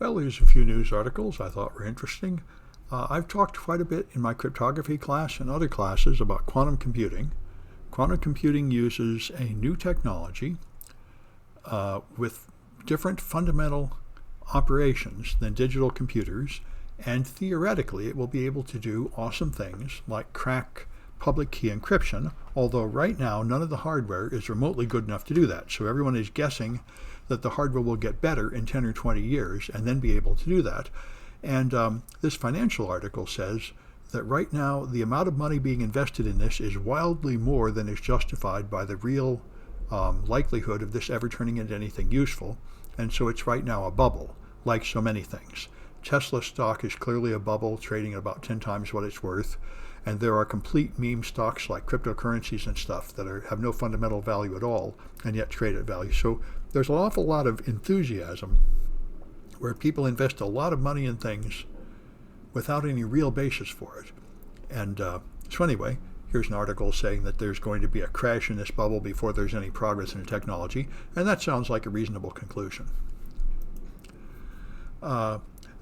Well, here's a few news articles I thought were interesting. I've talked quite a bit in my cryptography class and other classes about quantum computing. Quantum computing uses a new technology with different fundamental operations than digital computers, and theoretically it will be able to do awesome things like crack public key encryption, although right now none of the hardware is remotely good enough to do that. So everyone is guessing that the hardware will get better in 10 or 20 years and then be able to do that. And this financial article says that right now the amount of money being invested in this is wildly more than is justified by the real likelihood of this ever turning into anything useful. And so it's right now a bubble, like so many things. Tesla stock is clearly a bubble, trading at about 10 times what it's worth. And there are complete meme stocks like cryptocurrencies and stuff that have no fundamental value at all and yet trade at value. So there's an awful lot of enthusiasm where people invest a lot of money in things without any real basis for it. And so anyway, here's an article saying that there's going to be a crash in this bubble before there's any progress in the technology, and that sounds like a reasonable conclusion.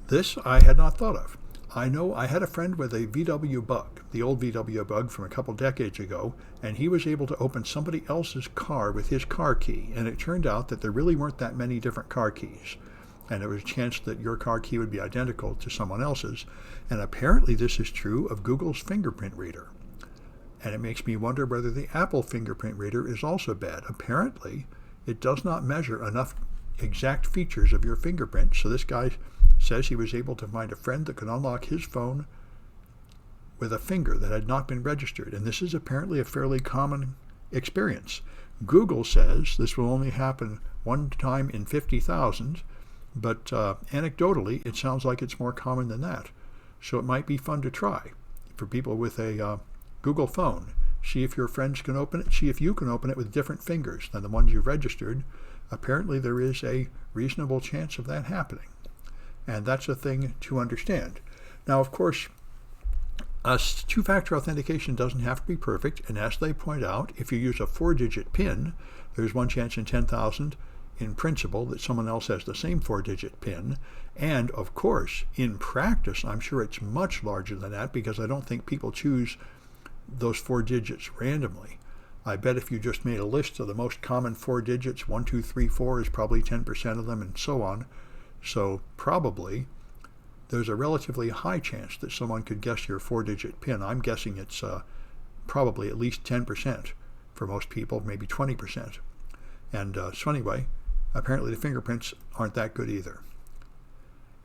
This I had not thought of. I know I had a friend with a VW Bug, the old VW Bug from a couple decades ago, and he was able to open somebody else's car with his car key, and it turned out that there really weren't that many different car keys. And there was a chance that your car key would be identical to someone else's. And apparently this is true of Google's Fingerprint Reader. And it makes me wonder whether the Apple Fingerprint Reader is also bad. Apparently, it does not measure enough exact features of your fingerprint. So this guy says he was able to find a friend that could unlock his phone with a finger that had not been registered. And this is apparently a fairly common experience. Google says this will only happen one time in 50,000. But anecdotally, it sounds like it's more common than that. So it might be fun to try for people with a Google phone. See if your friends can open it. See if you can open it with different fingers than the ones you've registered. Apparently there is a reasonable chance of that happening. And that's a thing to understand. Now, of course, two-factor authentication doesn't have to be perfect. And as they point out, if you use a 4-digit PIN, there's one chance in 10,000 in principle that someone else has the same 4-digit PIN. And of course, in practice, I'm sure it's much larger than that because I don't think people choose those 4 digits randomly. I bet if you just made a list of the most common 4 digits, 1, 2, 3, 4 is probably 10% of them and so on. So probably there's a relatively high chance that someone could guess your 4-digit PIN. I'm guessing it's probably at least 10% for most people, maybe 20%. And so anyway, apparently the fingerprints aren't that good either.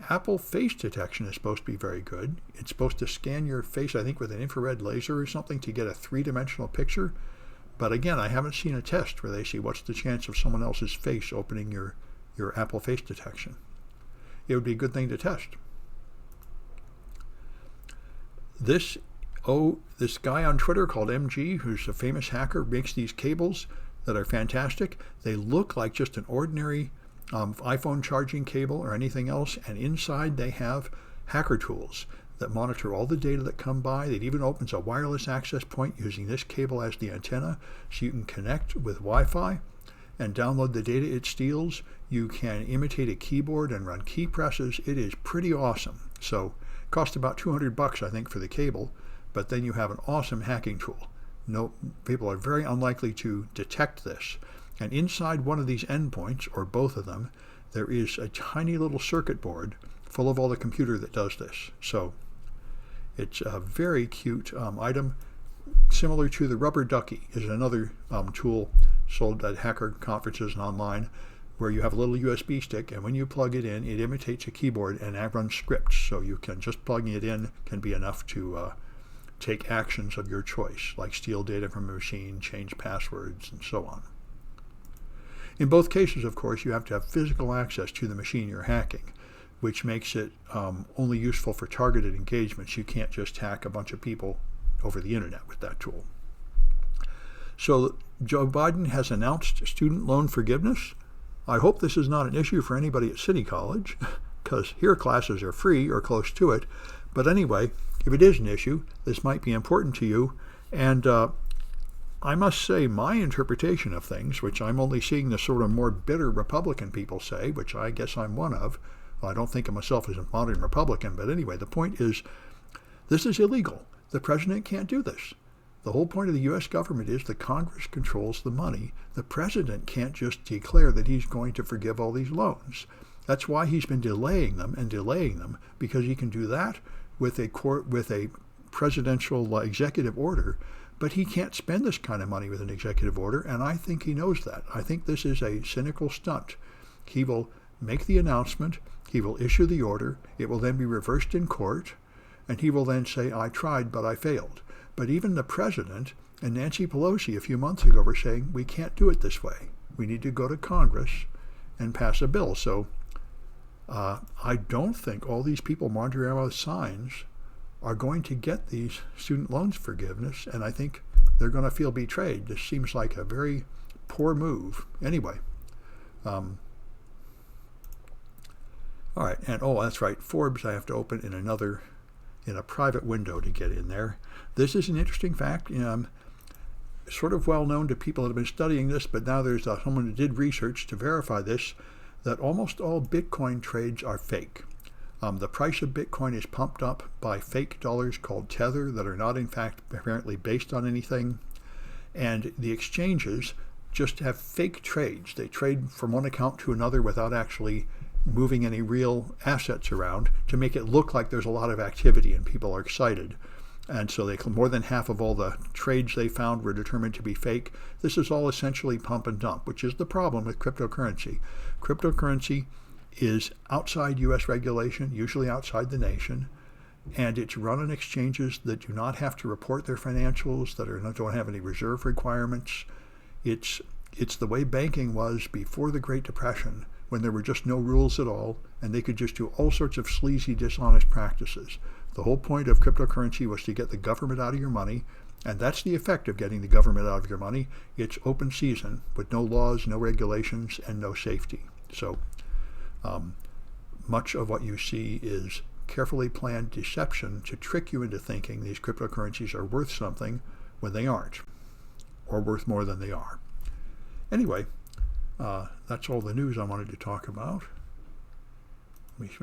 Apple face detection is supposed to be very good. It's supposed to scan your face, I think, with an infrared laser or something to get a 3-dimensional picture. But again, I haven't seen a test where they see what's the chance of someone else's face opening your Apple face detection. It would be a good thing to test. This guy on Twitter called MG, who's a famous hacker, makes these cables that are fantastic. They look like just an ordinary iPhone charging cable or anything else, and inside they have hacker tools that monitor all the data that come by. It even opens a wireless access point using this cable as the antenna, so you can connect with Wi-Fi and download the data it steals. You can imitate a keyboard and run key presses. It is pretty awesome. So it cost about $200, I think, for the cable, but then you have an awesome hacking tool. No, people are very unlikely to detect this. And inside one of these endpoints, or both of them, there is a tiny little circuit board full of all the computer that does this. So it's a very cute item. Similar to the rubber ducky is another tool sold at hacker conferences and online, where you have a little USB stick, and when you plug it in, it imitates a keyboard and it runs scripts. So you can just plugging it in can be enough to take actions of your choice, like steal data from a machine, change passwords, and so on. In both cases, of course, you have to have physical access to the machine you're hacking, which makes it only useful for targeted engagements. You can't just hack a bunch of people over the internet with that tool. So Joe Biden has announced student loan forgiveness. I hope this is not an issue for anybody at City College, because here classes are free or close to it. But anyway, if it is an issue, this might be important to you. And I must say my interpretation of things, which I'm only seeing the sort of more bitter Republican people say, which I guess I'm one of, Well, I don't think of myself as a modern Republican, but anyway, the point is, this is illegal. The president can't do this. The whole point of the U.S. government is the Congress controls the money. The president can't just declare that he's going to forgive all these loans. That's why he's been delaying them, because he can do that with a presidential executive order, but he can't spend this kind of money with an executive order, and I think he knows that. I think this is a cynical stunt. He will make the announcement, he will issue the order, it will then be reversed in court, and he will then say, I tried, but I failed. But even the president and Nancy Pelosi a few months ago were saying, we can't do it this way. We need to go to Congress and pass a bill. So I don't think all these people wandering around with signs are going to get these student loans forgiveness, and I think they're going to feel betrayed. This seems like a very poor move. Anyway, all right, and that's right, Forbes I have to open in a private window to get in there. This is an interesting fact, sort of well known to people that have been studying this, but now there's someone who did research to verify this, that almost all Bitcoin trades are fake. The price of Bitcoin is pumped up by fake dollars called Tether that are not in fact apparently based on anything. And the exchanges just have fake trades. They trade from one account to another without actually moving any real assets around to make it look like there's a lot of activity and people are excited. And so more than half of all the trades they found were determined to be fake. This is all essentially pump and dump, which is the problem with cryptocurrency. Cryptocurrency is outside U.S. regulation, usually outside the nation, and it's run on exchanges that do not have to report their financials, that don't have any reserve requirements. It's the way banking was before the Great Depression, when there were just no rules at all, and they could just do all sorts of sleazy, dishonest practices. The whole point of cryptocurrency was to get the government out of your money, and that's the effect of getting the government out of your money. It's open season with no laws, no regulations, and no safety. So much of what you see is carefully planned deception to trick you into thinking these cryptocurrencies are worth something when they aren't, or worth more than they are. Anyway, that's all the news I wanted to talk about. Let me